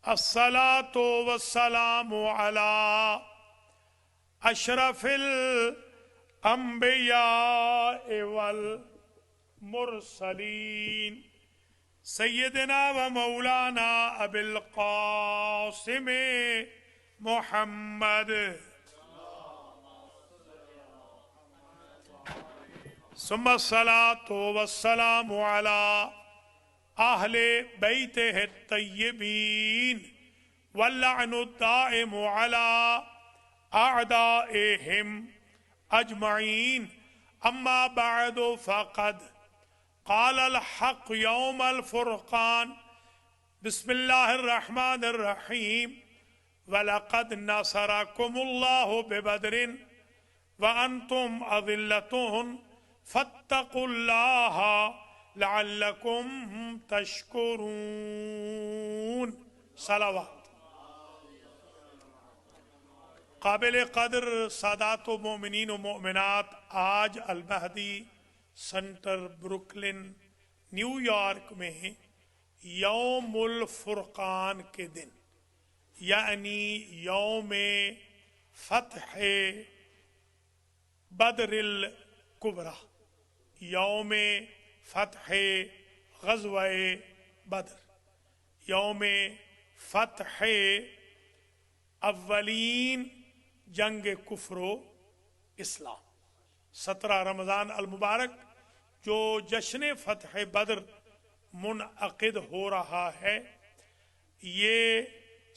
अस्सलातु वस्सलामु अला अशरफिल अंबिया वल मुरसलीन सय्यदना व मौलाना अबिल कासिम मुहम्मद सुम्मा सलातो वस्सलामु अला आहले बैतिहि तय्यबीन वल्लअनु दाइमु अला अअदाइहिम अजमईन अम्मा बअदु फ़क़द क़ाल अल हक़ यौम अल फ़ुरक़ान बिस्मिल्लाहिर रहमानिर रहीम वलक़द नसरकुमुल्लाहु बिबदरिन व अंतुम अज़िल्लतुन फत्तकुल्लाह लअल्लकुम तशकुरून। सलावत। काबिल कदर सादात व मोमिनीन व मोमिनात, आज अल महदी सेंटर ब्रुकलिन न्यूयॉर्क में यौमुल फुरकान के दिन यानी यौम फतह बदरिल कुबरा, यौम फतह ग़ज़वा-ए बदर, यौम फतह अव्वलीन जंग कुफ्रो इस्लाम, 17 रमज़ान अल मुबारक जो जश्न फतह बदर मुनअक़िद हो रहा है, ये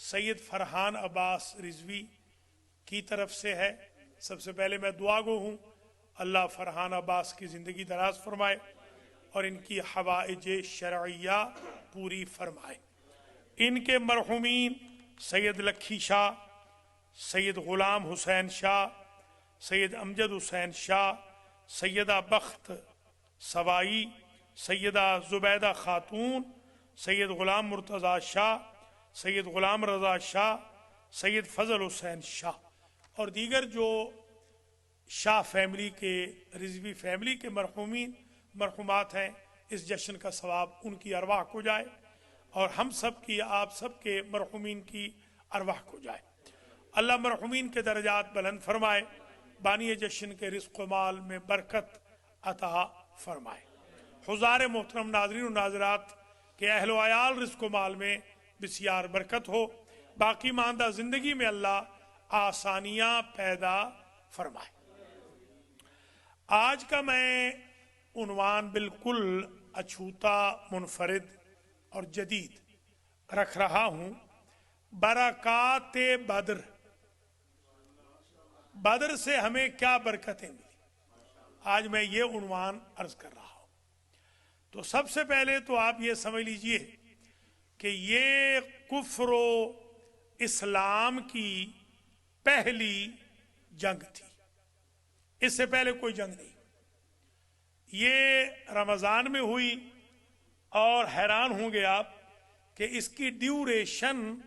सैयद फरहान अब्बास रिजवी की तरफ से है। सबसे पहले मैं दुआ गो हूँ, अल्लाह फरहान अब्बास की ज़िंदगी दराज फरमाए और इनकी हवाइज शरइया पूरी फरमाए। इनके मरहुमीन सैयद लखी शाह, सैयद ग़ुलाम हुसैन शाह, सैयद अमजद हुसैन शाह, सैयदा बख्त सवाई, सैयदा ज़ुबैदा खातून, सैयद ग़ुलाम मुर्तज़ा शाह, सैयद ग़ुलाम रज़ा शाह, सैयद फ़ज़ल हुसैन शाह और दीगर जो शाह फैमिली के, रिजवी फैमिली के मरहुमीन मरहुमात हैं, इस जश्न का सवाब उनकी अरवाह को जाए और हम सब की, आप सब के मरहुमीन की अरवाह को जाए। अल्लाह मरहुमीन के दर्जात बुलंद फरमाए, बानी जश्न के रिज़्क़ व माल में बरकत अता फरमाए। हुज़ार मोहतरम नाज़रीन व नाज़रात के अहल व अयाल रिज़्क़ व माल में बिस्यार बरकत हो, बाकी मानदा ज़िंदगी में अल्लाह आसानियाँ पैदा फरमाए। आज का मैं उन्वान बिल्कुल अछूता, मुनफरिद और जदीद रख रहा हूँ, बरक़ात बदर। बदर से हमें क्या बरकतें मिली, आज मैं ये उन्वान अर्ज कर रहा हूँ। तो सबसे पहले तो आप ये समझ लीजिए कि ये कुफ्र इस्लाम की पहली जंग थी, इससे पहले कोई जंग नहीं। ये रमज़ान में हुई और हैरान होंगे आप कि इसकी ड्यूरेशन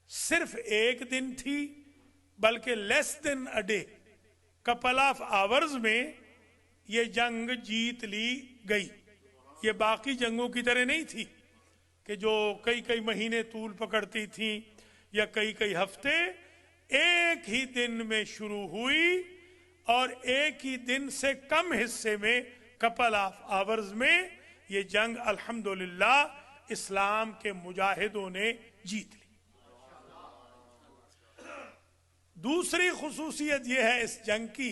सिर्फ एक दिन थी, बल्कि less than a day, couple of hours में ये जंग जीत ली गई। ये बाकी जंगों की तरह नहीं थी कि जो कई कई महीने तूल पकड़ती थी या कई कई हफ्ते, एक ही दिन में शुरू हुई और एक ही दिन से कम हिस्से में, कपल ऑफ आवर्स में ये जंग अल्हम्दुलिल्लाह इस्लाम के मुजाहिदों ने जीत ली। दूसरी खुसूसियत यह है इस जंग की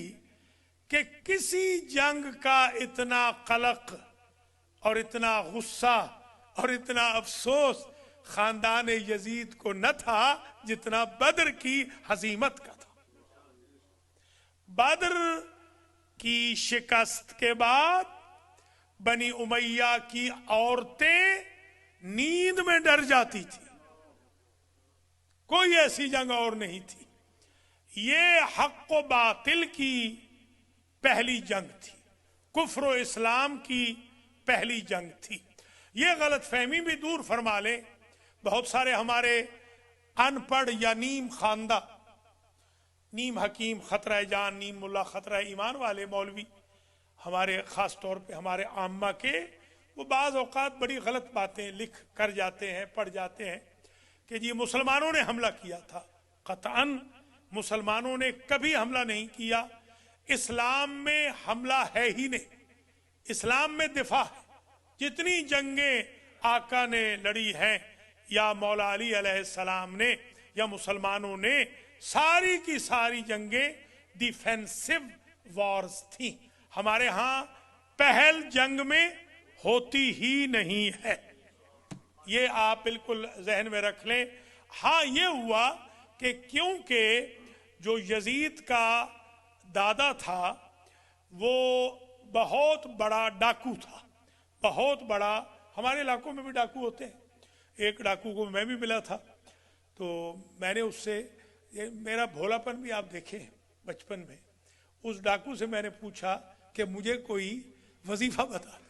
कि किसी जंग का इतना कलक और इतना गुस्सा और इतना अफसोस खानदान यजीद को न था जितना बदर की हजीमत का था। बदर की शिकस्त के बाद बनी उमैया की औरतें नींद में डर जाती थी, कोई ऐसी जंग और नहीं थी। ये हक व बातिल की पहली जंग थी, कुफ्र व इस्लाम की पहली जंग थी। ये गलत फहमी भी दूर फरमा ले, बहुत सारे हमारे अनपढ़ या नीम खानदा, नीम हकीम खतरा जान, नीम मुल्ला खतरा ईमान वाले मौलवी हमारे ख़ास तौर पे हमारे आम्मा के, वो बाज़ औक़ात बड़ी गलत बातें लिख कर जाते हैं, पढ़ जाते हैं کہ جی مسلمانوں نے حملہ کیا تھا، قطعاً مسلمانوں نے کبھی حملہ نہیں کیا. اسلام میں حملہ ہے ہی نہیں، اسلام میں دفاع ہے. جتنی جنگیں آقا نے لڑی ہیں یا مولا علی علیہ السلام نے یا مسلمانوں نے، ساری کی ساری جنگیں ڈیفینسو وارز تھیں. ہمارے ہاں پہل جنگ میں ہوتی ہی نہیں ہے، یہ آپ بالکل ذہن میں رکھ لیں. ہاں یہ ہوا کہ کیونکہ جو یزید کا دادا تھا وہ بہت بڑا ڈاکو تھا، بہت بڑا. ہمارے علاقوں میں بھی ڈاکو ہوتے ہیں. ایک ڈاکو کو میں بھی ملا تھا، تو میں نے اس سے، میرا بھولا پن بھی آپ دیکھیں بچپن میں، اس ڈاکو سے میں نے پوچھا کہ مجھے کوئی وظیفہ بتا دے.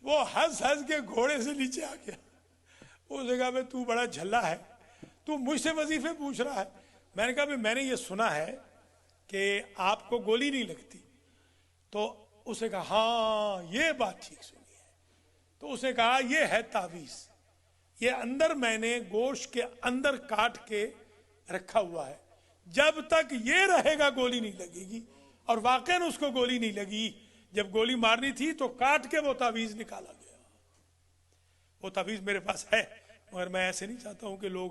وہ ہنس ہنس کے گھوڑے سے نیچے آ گیا. اس نے کہا تو بڑا جھلا ہے، تو مجھ سے وظیفے پوچھ رہا ہے. میں نے کہا میں نے یہ سنا ہے کہ آپ کو گولی نہیں لگتی. تو اس نے کہا ہاں یہ بات ٹھیک سنی ہے. تو اس نے کہا یہ ہے تعویذ، یہ اندر میں نے گوشت کے اندر کاٹ کے رکھا ہوا ہے، جب تک یہ رہے گا گولی نہیں لگے گی. اور واقعاً اس کو گولی نہیں لگی. جب گولی مارنی تھی تو کاٹ کے وہ تعویذ نکالا گیا. وہ تعویذ میرے پاس ہے، مگر میں ایسے نہیں چاہتا ہوں کہ لوگ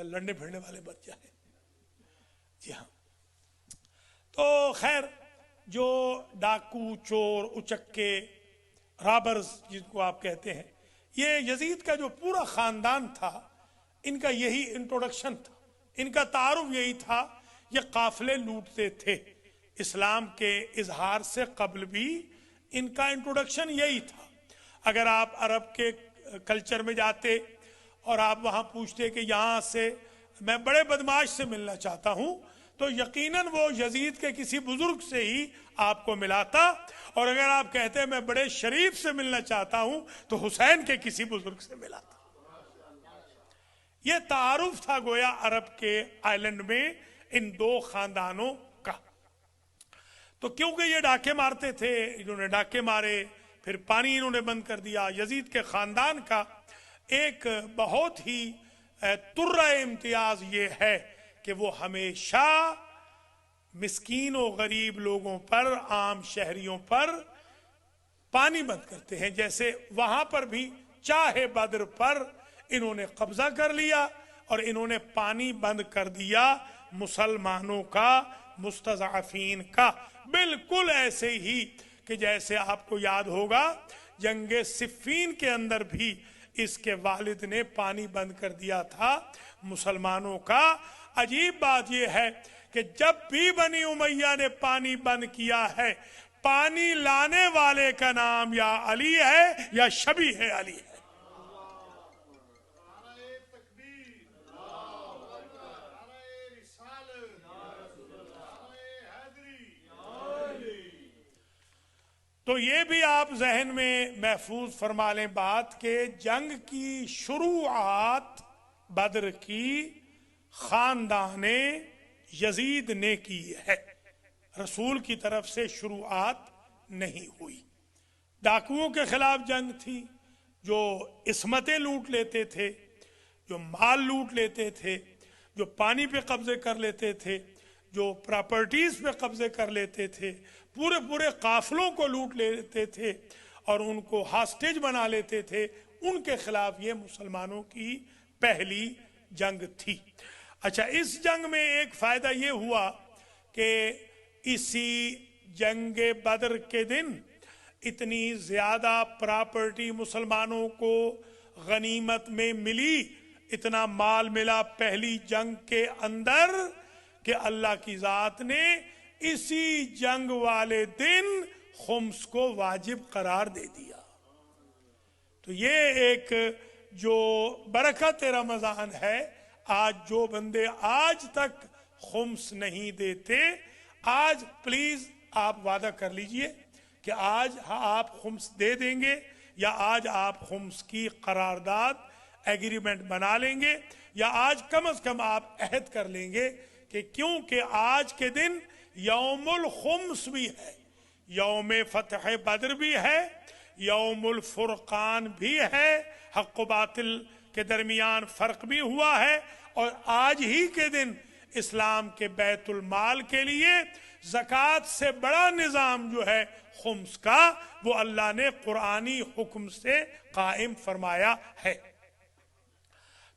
لڑنے پھرنے والے بچ جائیں. جی ہاں. تو خیر، جو ڈاکو، چور، اچکے، رابرز جن کو آپ کہتے ہیں، یہ یزید کا جو پورا خاندان تھا، ان کا یہی انٹروڈکشن تھا، ان کا تعارف یہی تھا. یہ قافلے لوٹتے تھے. اسلام کے اظہار سے قبل بھی ان کا انٹروڈکشن یہی تھا. اگر آپ عرب کے کلچر میں جاتے اور آپ وہاں پوچھتے کہ یہاں سے میں بڑے بدماش سے ملنا چاہتا ہوں، تو یقیناً وہ یزید کے کسی بزرگ سے ہی آپ کو ملاتا. اور اگر آپ کہتے ہیں میں بڑے شریف سے ملنا چاہتا ہوں تو حسین کے کسی بزرگ سے ملاتا. یہ تعارف تھا گویا عرب کے آئلینڈ میں ان دو خاندانوں کا. تو کیونکہ یہ ڈاکے مارتے تھے، انہوں نے ڈاکے مارے، پھر پانی انہوں نے بند کر دیا. یزید کے خاندان کا ایک بہت ہی ترہ امتیاز یہ ہے کہ وہ ہمیشہ مسکین و غریب لوگوں پر، عام شہریوں پر پانی بند کرتے ہیں. جیسے وہاں پر بھی چاہے بدر پر انہوں نے قبضہ کر لیا اور انہوں نے پانی بند کر دیا مسلمانوں کا، مستضعفین کا. بالکل ایسے ہی کہ جیسے آپ کو یاد ہوگا جنگ صفین کے اندر بھی اس کے والد نے پانی بند کر دیا تھا مسلمانوں کا. عجیب بات یہ ہے کہ جب بھی بنی امیہ نے پانی بند کیا ہے، پانی لانے والے کا نام یا علی ہے یا شبیہ علی ہے. تو یہ بھی آپ ذہن میں محفوظ فرما لیں بات کہ جنگ کی شروعات بدر کی خاندان یزید نے کی ہے، رسول کی طرف سے شروعات نہیں ہوئی. ڈاکوؤں کے خلاف جنگ تھی جو عصمتیں لوٹ لیتے تھے، جو مال لوٹ لیتے تھے، جو پانی پہ قبضے کر لیتے تھے، جو پراپرٹیز پہ قبضے کر لیتے تھے، پورے پورے قافلوں کو لوٹ لیتے تھے اور ان کو ہاسٹیج بنا لیتے تھے. ان کے خلاف یہ مسلمانوں کی پہلی جنگ تھی. اچھا، اس جنگ میں ایک فائدہ یہ ہوا کہ اسی جنگ بدر کے دن اتنی زیادہ پراپرٹی مسلمانوں کو غنیمت میں ملی، اتنا مال ملا پہلی جنگ کے اندر کہ اللہ کی ذات نے اسی جنگ والے دن خمس کو واجب قرار دے دیا. تو یہ ایک جو برکت رمضان ہے. آج جو بندے آج تک خمس نہیں دیتے، آج پلیز آپ وعدہ کر لیجئے کہ آج آپ خمس دے دیں گے، یا آج آپ خمس کی قرارداد ایگریمنٹ بنا لیں گے، یا آج کم از کم آپ عہد کر لیں گے کہ کیونکہ آج کے دن یوم الخمس بھی ہے، یوم فتح بدر بھی ہے، یوم الفرقان بھی ہے، حق و باطل کے درمیان فرق بھی ہوا ہے، اور آج ہی کے دن اسلام کے بیت المال کے لیے زکوٰۃ سے بڑا نظام جو ہے خمس کا، وہ اللہ نے قرآنی حکم سے قائم فرمایا ہے۔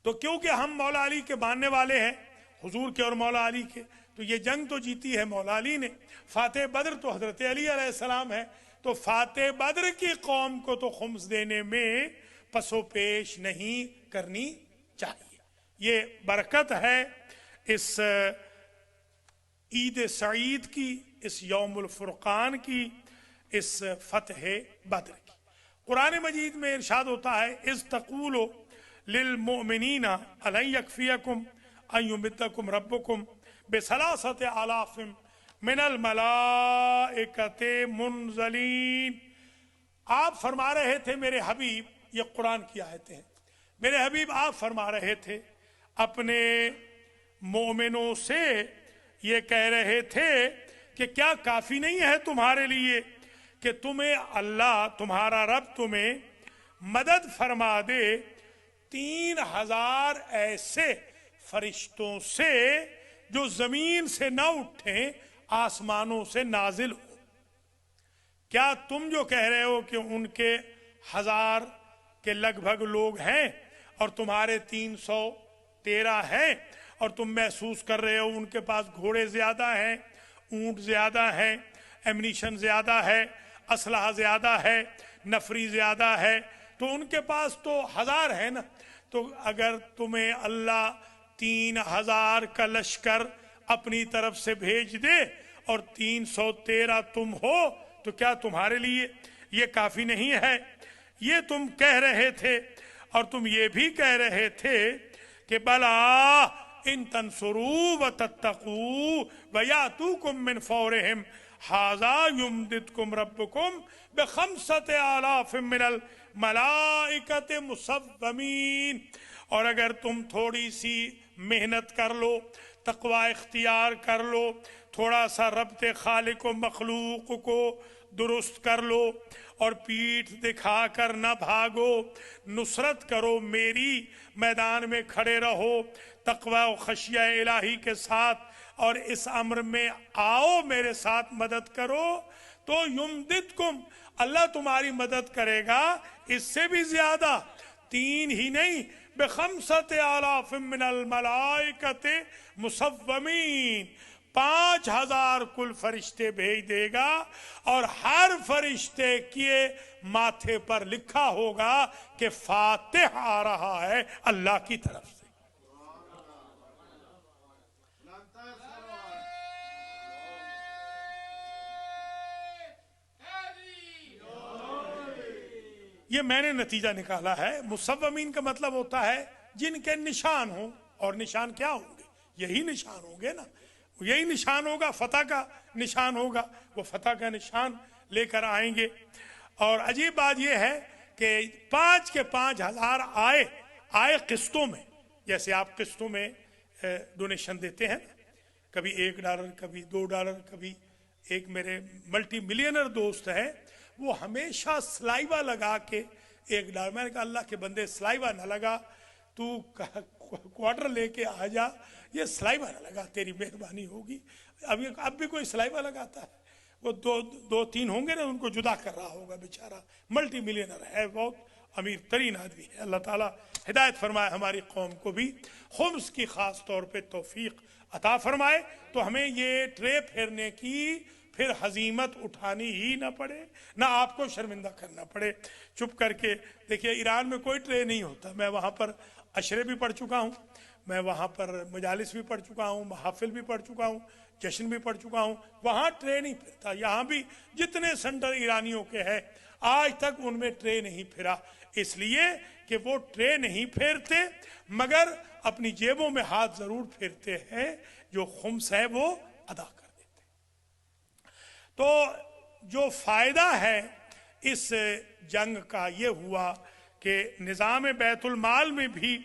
تو کیونکہ ہم مولا علی کے ماننے والے ہیں، حضور کے اور مولا علی کے، تو یہ جنگ تو جیتی ہے مولا علی نے، فاتح بدر تو حضرت علی علیہ السلام ہے، تو فاتح بدر کی قوم کو تو خمس دینے میں پسو پیش نہیں کرنی چاہیے۔ یہ برکت ہے اس عید سعید کی، اس یوم الفرقان کی، اس فتح بدر کی۔ قرآن مجید میں ارشاد ہوتا ہے اذ تقول للمؤمنین الن یکفیکم ان یمدکم ربکم بثلاثۃ آلاف من الملائکۃ منزلین۔ آپ فرما رہے تھے میرے حبیب، یہ قرآن کی آیتیں ہیں، میرے حبیب آپ فرما رہے تھے اپنے مومنوں سے، یہ کہہ رہے تھے کہ کیا کافی نہیں ہے تمہارے لیے کہ تمہیں اللہ تمہارا رب تمہیں مدد فرما دے 3000 ایسے فرشتوں سے جو زمین سے نہ اٹھیں، آسمانوں سے نازل ہو۔ کیا تم جو کہہ رہے ہو کہ ان کے 1000 کے لگ بھگ لوگ ہیں اور تمہارے 313 ہیں، اور تم محسوس کر رہے ہو ان کے پاس گھوڑے زیادہ ہیں، اونٹ زیادہ ہیں، ایمنیشن زیادہ ہے، اسلحہ زیادہ ہے، نفری زیادہ ہے، تو ان کے پاس تو 1000 ہے نا؟ تو اگر تمہیں اللہ 3000 کا لشکر اپنی طرف سے بھیج دے اور 313 تم ہو، تو کیا تمہارے لیے یہ کافی نہیں ہے؟ یہ تم کہہ رہے تھے، اور تم یہ بھی کہہ رہے تھے کہ بلا ان تنصروا وتتقوا ویاتوکم من فورہم ھذا یمددکم ربکم بخمسۃ آلاف من الملائکۃ مصومین۔ اور اگر تم تھوڑی سی محنت کر لو، تقوی اختیار کر لو، تھوڑا سا ربط خالق و مخلوق کو درست کر لو، اور پیٹھ دکھا کر نہ بھاگو، نصرت کرو میری، میدان میں کھڑے رہو تقوی و خشیہ الہی کے ساتھ، اور اس امر میں آؤ میرے ساتھ مدد کرو، تو یمددکم، اللہ تمہاری مدد کرے گا اس سے بھی زیادہ، 3 ہی نہیں، بخمسۃ آلاف من الملائکۃ مصومین، 5000 کل فرشتے بھیج دے گا، اور ہر فرشتے کے ماتھے پر لکھا ہوگا کہ فاتح آ رہا ہے اللہ کی طرف سے۔ یہ میں نے نتیجہ نکالا ہے، مصومین کا مطلب ہوتا ہے جن کے نشان ہوں، اور نشان کیا ہوں گے؟ یہی نشان ہوں گے نا، یہی نشان ہوگا، فتح کا نشان ہوگا، وہ فتح کا نشان لے کر آئیں گے۔ اور عجیب بات یہ ہے کہ 5 کے 5000 آئے قسطوں میں، جیسے آپ قسطوں میں ڈونیشن دیتے ہیں، کبھی $1، کبھی $2، کبھی ایک میرے ملٹی ملینر دوست ہے، وہ ہمیشہ سلائیوا لگا کے $1، میں نے کہا اللہ کے بندے سلائیوا نہ لگا، تو کوارٹر لے کے آ جا، یہ سلائیوا نہ لگا، تیری مہربانی ہوگی۔ اب بھی کوئی سلائیوا لگاتا ہے؟ وہ 2-3 ہوں گے نا، ان کو جدا کر رہا ہوگا بیچارہ، ملٹی ملینر ہے، بہت امیر ترین آدمی ہے۔ اللہ تعالیٰ ہدایت فرمائے ہماری قوم کو بھی، خمس کی خاص طور پہ توفیق عطا فرمائے، تو ہمیں یہ ٹرے پھیرنے کی پھر ہزیمت اٹھانی ہی نہ پڑے، نہ آپ کو شرمندہ کرنا پڑے۔ چپ کر کے دیکھیے، ایران میں کوئی ٹرے نہیں ہوتا، میں وہاں پر عشرے بھی پڑھ چکا ہوں، میں وہاں پر مجالس بھی پڑھ چکا ہوں، محافل بھی پڑھ چکا ہوں، جشن بھی پڑھ چکا ہوں، وہاں ٹرے نہیں پھرتا۔ یہاں بھی جتنے سینٹر ایرانیوں کے ہیں، آج تک ان میں ٹرے نہیں پھرا، اس لیے کہ وہ ٹرے نہیں پھیرتے، مگر اپنی جیبوں میں ہاتھ ضرور پھیرتے ہیں، جو خمس ہے وہ ادا کر دیتے۔ تو جو فائدہ ہے اس جنگ کا یہ ہوا کہ نظام بیت المال میں بھی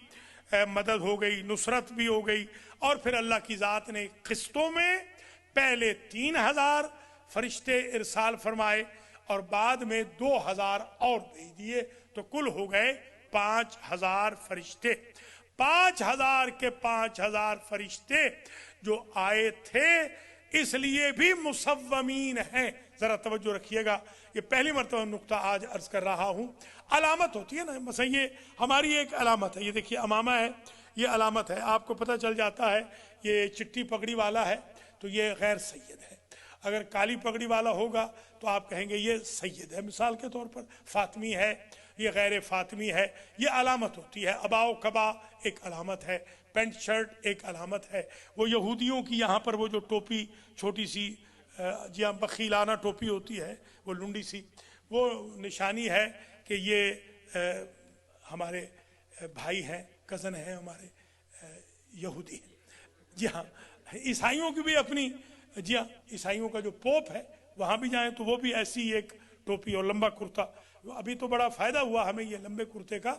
مدد ہو گئی، نصرت بھی ہو گئی، اور پھر اللہ کی ذات نے قسطوں میں پہلے 3000 فرشتے ارسال فرمائے، اور بعد میں 2000 اور بھیج دیے، تو کل ہو گئے 5,000 फरिश्ते, 5,000 के 5,000 फरिश्ते जो आए थे, इसलिए भी मुसव्वमीन हैं। जरा तवज्जो रखिएगा, ये पहली मरतबा नुक्ता आज अर्ज कर रहा हूँ। अलामत होती है ना, मसलन ये हमारी एक अलामत है, ये देखिए अमामा है, ये अलामत है, आपको पता चल जाता है ये चिट्टी पगड़ी वाला है तो ये गैर सैयद है। अगर काली पगड़ी वाला होगा तो आप कहेंगे ये सैयद है। मिसाल के तौर पर फातमी है, ये गैर फातमी है, ये अलामत होती है। अबाओ कबा एक अलामत है, पेंट शर्ट एक अलामत है। वो यहूदियों की यहाँ पर वो जो टोपी छोटी सी जी हाँ बखीलाना टोपी होती है, वो लुंडी सी, वो निशानी है कि ये हमारे भाई हैं, कज़न हैं, हमारे यहूदी हैं। जी हाँ, ईसाइयों की भी अपनी, जी हाँ ईसाइयों का जो पोप है वहाँ भी जाएं तो वो भी ऐसी एक टोपी और लंबा कुर्ता। अभी तो बड़ा फ़ायदा हुआ हमें ये लंबे कुर्ते का,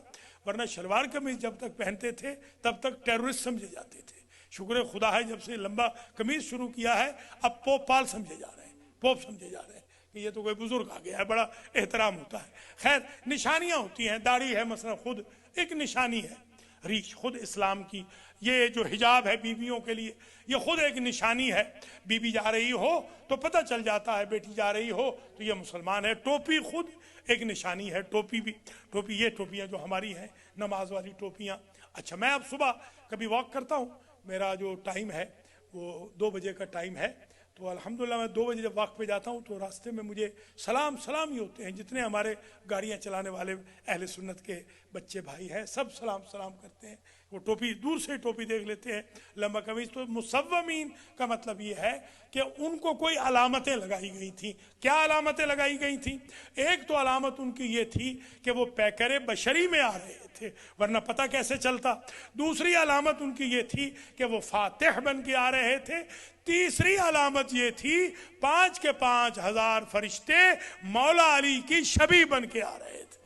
वरना शलवार कमीज जब तक पहनते थे तब तक टेररिस्ट समझे जाते थे। शुक्र खुदा है जब से लंबा कमीज शुरू किया है अब पोप पाल समझे जा रहे हैं, पोप समझे जा रहे हैं कि ये तो कोई बुजुर्ग आ गया है, बड़ा एहतराम होता है। खैर निशानियाँ होती हैं, दाढ़ी है मसला खुद एक निशानी है, रीछ खुद इस्लाम की, ये जो हिजाब है बीवियों के लिए ये खुद एक निशानी है। बीबी जा रही हो तो पता चल जाता है, बेटी जा रही हो तो ये मुसलमान है। टोपी खुद एक निशानी है, टोपी भी, टोपी ये टोपियाँ जो हमारी हैं नमाज वाली टोपियाँ। अच्छा, मैं अब सुबह कभी वॉक करता हूँ, मेरा जो टाइम है वो 2 बजे का टाइम है, तो अल्हम्दुलिल्लाह मैं 2 बजे जब वॉक पे जाता हूँ तो रास्ते में मुझे सलाम ही होते हैं। जितने हमारे गाड़ियाँ चलाने वाले अहले सुन्नत के बच्चे भाई हैं सब सलाम करते हैं। वो टोपी दूर से टोपी देख लेते हैं, लंबा कमीज। तो मुसव्वमीन का मतलब ये है कि उनको कोई अलामतें लगाई गई थी। क्या अलामतें लगाई गई थी? एक तो अलामत उनकी ये थी कि वो पैकर बशरी में आ रहे थे, वरना पता कैसे चलता। दूसरी अलामत उनकी ये थी कि वो फातिह बन के आ रहे थे। तीसरी अलामत ये थी 5 के 5,000 फरिश्ते मौला अली की शबी बन के आ रहे थे।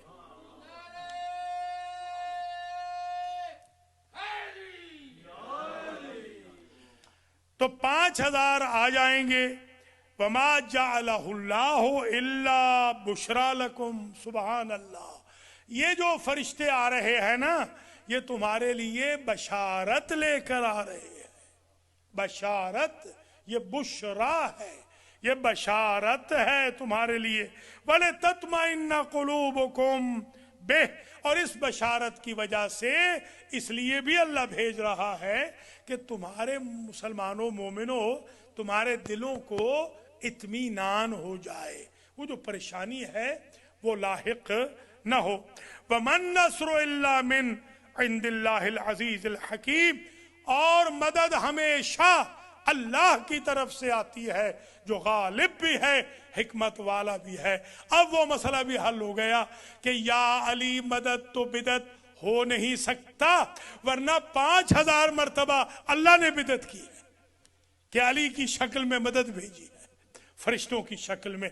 तो 5,000 आ जाएंगे। वमा जअलहुल्लाहु इल्ला बुशरा लकुम, सुबहान अल्लाह। ये जो फरिश्ते आ रहे हैं ना, ये तुम्हारे लिए बशारत लेकर आ रहे हैं। बशारत, ये बुशरा है, ये बशारत है तुम्हारे लिए। वले तत्माइन्ना कुलूबुकुम बे, और इस बशारत की वजह से इसलिए भी अल्लाह भेज रहा है कि तुम्हारे मुसलमानों मोमिनों तुम्हारे दिलों को इत्मीनान हो जाए, वो जो परेशानी है वो लाहिक न हो। वमन नस्रु इल्ला मिन इंदिल्लाहिल अजीज़िल हकीम, और मदद हमेशा अल्लाह की तरफ से आती है जो गालिब भी है, हिकमत वाला भी है। अब वो मसला भी हल हो गया कि या अली मदद तो बिदत हो नहीं सकता, वरना 5,000 मरतबा अल्लाह ने बिदत की है कि अली की शक्ल में मदद भेजी है, फरिश्तों की शक्ल में।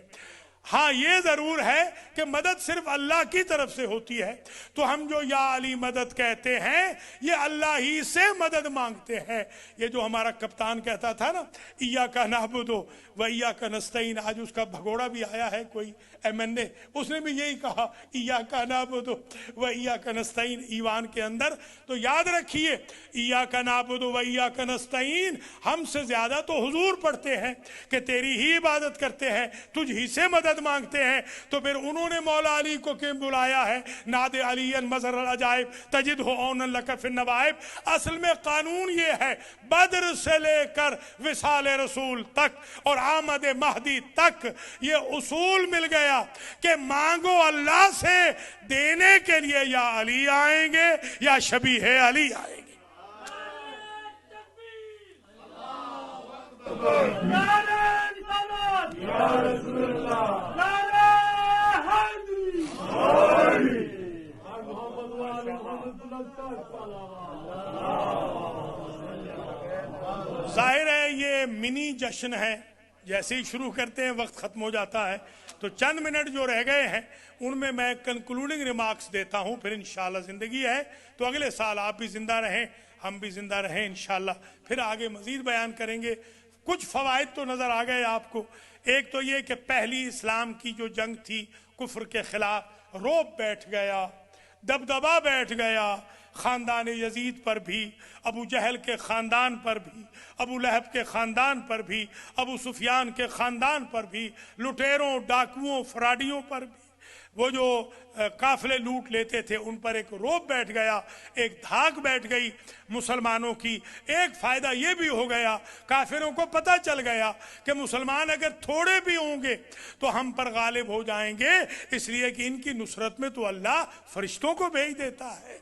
हाँ ये जरूर है कि मदद सिर्फ अल्लाह की तरफ से होती है। तो हम जो या अली मदद कहते हैं ये अल्लाह ही से मदद मांगते हैं। ये जो हमारा कप्तान कहता था ना, इय्याका नअबुदु व इय्याका नस्तईन, आज उसका भगोड़ा भी आया है कोई MNA, उसने भी यही कहा इय्याका नअबुदु व इय्याका नस्तईन ईवान के अंदर। तो याद रखिए इय्याका नअबुदु व इय्याका नस्तईन हमसे ज्यादा तो हुजूर पढ़ते हैं कि तेरी ही इबादत करते हैं, तुझ ही से मदद मांगते हैं। तो फिर उन्होंने मौला अली को क्यों बुलाया है? नादे अलीयन मज़हर अजाइब तजिद हो औनन लक फिन नवाइब। असल में कानून ये है, बद्र से लेकर विसाल रसूल तक और आमद महदी तक ये उसूल मिल गया कि मांगो अल्लाह से, देने के लिए या अली आएंगे या शबीह अली आएंगे। जाहिर है ये मिनी जश्न है, जैसे ही शुरू करते हैं वक्त खत्म हो जाता है। तो चंद मिनट जो रह गए हैं उनमें मैं कंक्लूडिंग रिमार्क्स देता हूं, फिर इंशाल्लाह जिंदगी है तो अगले साल आप भी जिंदा रहें, हम भी जिंदा रहें इंशाल्लाह, फिर आगे मजीद बयान करेंगे। कुछ फवाइद तो नजर आ गए आपको। एक तो ये कि पहली इस्लाम की जो जंग थी कुफ्र के खिलाफ, रोब बैठ गया, दबदबा बैठ गया खानदान यजीद पर भी, अबू जहल के खानदान पर भी, अबू लहब के खानदान पर भी, अबू सुफियान के खानदान पर भी, लुटेरों डाकुओं फराडियों पर भी। वो जो काफिले लूट लेते थे उन पर एक रोब बैठ गया, एक धाक बैठ गई मुसलमानों की। एक फायदा ये भी हो गया, काफिरों को पता चल गया कि मुसलमान अगर थोड़े भी होंगे तो हम पर गालिब हो जाएंगे, इसलिए कि इनकी नुसरत में तो अल्लाह फरिश्तों को भेज देता है।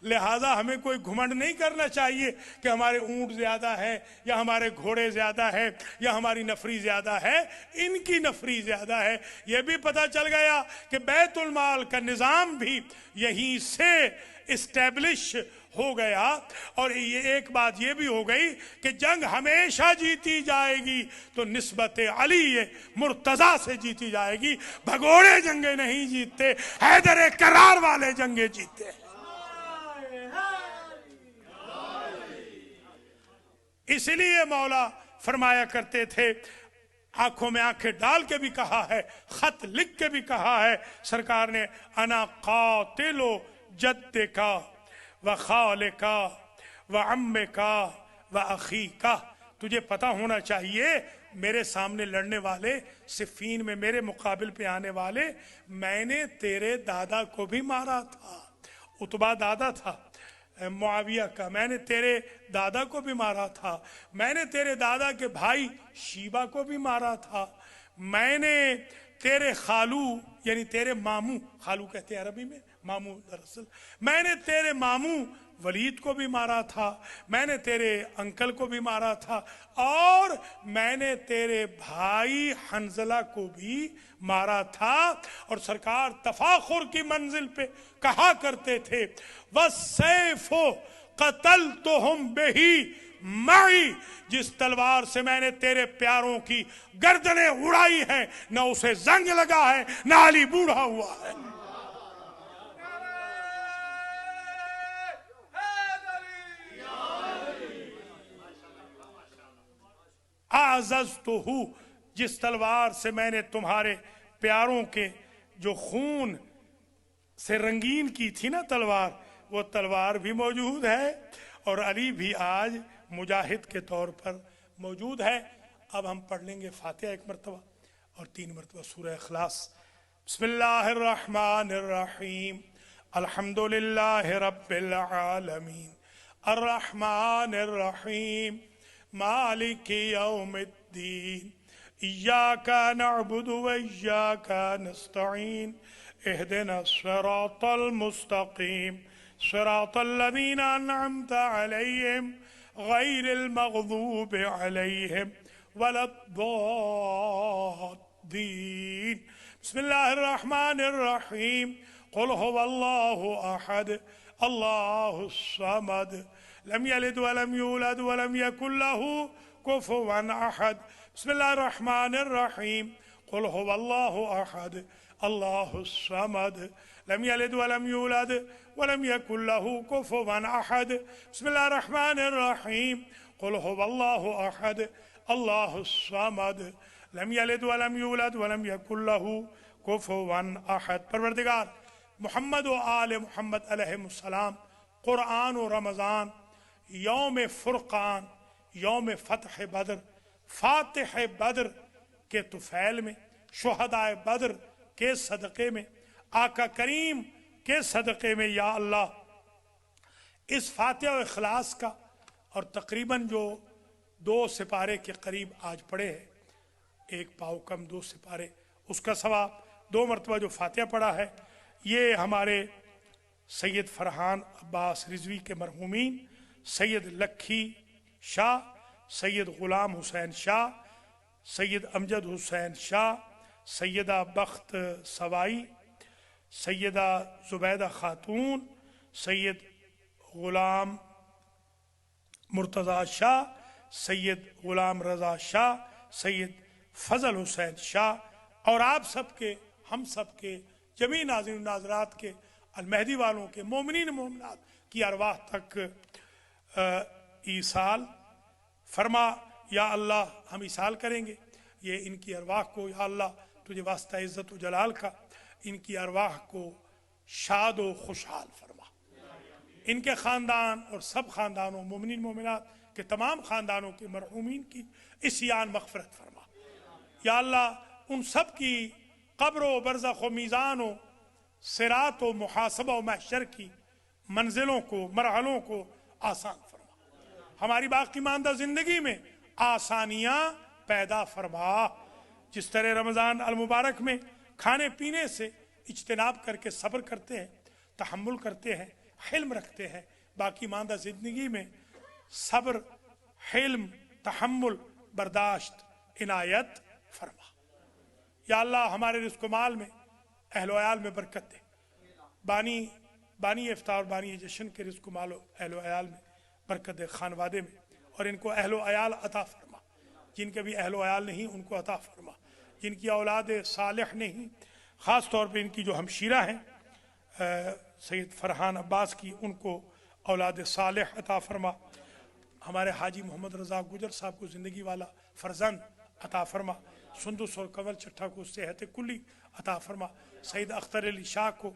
लिहाजा हमें कोई घुमंड नहीं करना चाहिए कि हमारे ऊंट ज्यादा है या हमारे घोड़े ज्यादा है या हमारी नफरी ज्यादा है, इनकी नफरी ज्यादा है। यह भी पता चल गया कि बैतुल माल का निजाम भी यहीं से इस्टेब्लिश हो गया। और ये एक बात ये भी हो गई कि जंग हमेशा जीती जाएगी तो निस्बत अली मुर्तजा से जीती जाएगी। भगोड़े जंगे नहीं जीतते, हैदर करार वाले जंगे जीते हैं। इसलिए मौला फरमाया करते थे, आंखों में आंखें डाल के भी कहा है, खत लिख के भी कहा है सरकार ने, अना कातिलो जद्दे का व खाले का व अम्मे का व अखी का। तुझे पता होना चाहिए मेरे सामने लड़ने वाले, सिफीन में मेरे मुकाबिल पे आने वाले, मैंने तेरे दादा को भी मारा था। उतबा दादा था मुआविया का, मैंने तेरे दादा को भी मारा था। मैंने तेरे दादा के भाई शीबा को भी मारा था। मैंने तेरे खालू यानी तेरे मामू, खालू कहते हैं अरबी में, मामू दरअसल, मैंने तेरे मामू वलीद को भी मारा था। मैंने तेरे अंकल को भी मारा था और मैंने तेरे भाई हंजला को भी मारा था। और सरकार तफाखुर की मंजिल पे कहा करते थे, वसैफो कतल तो हम बेही माई, जिस तलवार से मैंने तेरे प्यारों की गर्दनें उड़ाई हैं न उसे जंग लगा है न अली बूढ़ा हुआ है। आज़ज़्तुहु, जिस तलवार से मैंने तुम्हारे प्यारों के जो खून से रंगीन की थी ना तलवार, वो तलवार भी मौजूद है और अली भी आज मुजाहिद के तौर पर मौजूद है। अब हम पढ़ लेंगे फातिहा एक मरतबा और 3 मरतबा सूरह इखलास। बिस्मिल्लाहिर्रहमानिर्रहीम, अल्हम्दुलिल्लाहि रब्बिल आलमीन, अर्रहमानिर्रहीम, मालिकी यौमिद्दीन, इय्याका नअबुदु व इय्याका नस्तईन, इहदिना सिरातल मुस्तकीम, सिरातल लज़ीना अनअमता अलैहिम गैरिल मग़ज़ूबि अलैहिम वलद्दॉल्लीन। बिस्मिल्लाहिर्रहमानिर्रहीम, कुल हुवल्लाहु अहद, अल्लाहुस समद, लम यलिद वलम यूलद वलम यकुल लहू कुफुवन अहद। बिस्मिल्लाहिर्रहमानिर्रहीम, कुल हुवल्लाहु अहद, अल्लाहुस समद, लम यलिद वलम यूलद वलम यकुल लहू कुफुवन अहद। बिस्मिल्लाहिर्रहमानिर्रहीम, कुल हुवल्लाहु अहद, अल्लाहुस समद, लम यलिद वलम यूलद वलम यकुल लहू कुफुवन अहद। परवरदिगार मोहम्मद व आले मोहम्मद अलैहिस्सलाम, कुरान व रमज़ान, यौम फुरकान, यौम फतह बदर, फातिह बदर के तुफैल में, शुहदाए बदर के सदक़े में, आका करीम के सदक़े में, या अल्लाह इस फातिहा व इखलास का और तकरीबन जो 2 सिपारे के करीब आज पढ़े हैं, 1 पाव कम 2 सिपारे, उसका सवाब 2 मरतबा जो फातिहा पढ़ा है, ये हमारे सैयद फरहान अब्बास रिजवी के मरहूमीन, सैयद लखी शाह, सैयद गुलाम हुसैन शाह, सैयद अमजद हुसैन शाह, सैयदा बख्त सवाई, सैयदा जुबैदा खातून, सैयद गुलाम मुर्तज़ा शाह, सैयद गुलाम रज़ा शाह, सैयद फजल हुसैन शाह और आप सबके, हम सबके, जमी नाज़रीन नाज़रात के, अल मेहदी वालों के, मोमिनीन मोमिनात की अरवाह तक ईसाल फरमा। या अल्लाह हम ईसाल करेंगे ये इनकी अरवाह को, या अल्लाह तुझे वास्ता इज़्ज़त व जलाल का इनकी अरवाह को شاد و خوشحال فرما، ان کے خاندان اور سب خاندانوں مومنین مومنات کے تمام خاندانوں کے مرحومین کی عصیان مغفرت فرما۔ یا اللہ ان سب کی قبر و برزخ و میزان و صراط و محاسبہ و محشر کی منزلوں کو مرحلوں کو آسان فرما، ہماری باقی ماندہ زندگی میں آسانیاں پیدا فرما۔ جس طرح رمضان المبارک میں کھانے پینے سے اجتناب کر کے صبر کرتے ہیں، تحمل کرتے ہیں، حلم رکھتے ہیں، باقی ماندہ زندگی میں صبر، حلم، تحمل، برداشت عنایت فرما۔ یا اللہ ہمارے رزق و مال میں، اہل و عیال میں برکت دے، بانی افطار بانی جشن کے رزق و مال و اہل و عیال میں برکت دے، خانوادے میں، اور ان کو اہل و عیال عطا فرما، جن کے بھی اہل و عیال نہیں ان کو عطا فرما، جن کی اولاد صالح نہیں، خاص طور پہ ان کی جو ہمشیرہ ہیں سید فرحان عباس کی، ان کو اولاد صالح عطا فرما۔ ہمارے حاجی محمد رضا گجر صاحب کو زندگی والا فرزند عطا فرما، سندس اور کنول چٹھا کو صحت کلی عطا فرما، سید اختر علی شاہ کو،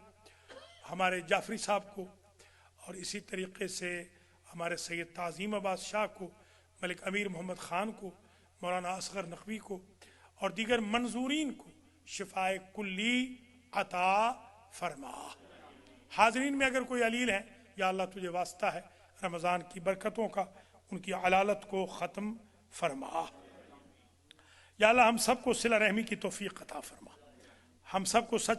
ہمارے جعفری صاحب کو، اور اسی طریقے سے ہمارے سید تعظیم عباس شاہ کو، ملک امیر محمد خان کو، مولانا اصغر نقوی کو، اور دیگر منظورین کو شفائے کلی عطا فرما۔ حاضرین میں اگر کوئی علیل ہے، یا اللہ تجھے واسطہ ہے رمضان کی برکتوں کا، ان کی علالت کو ختم فرما۔ یا اللہ ہم سب کو صلہ رحمی کی توفیق عطا فرما، ہم سب کو سچ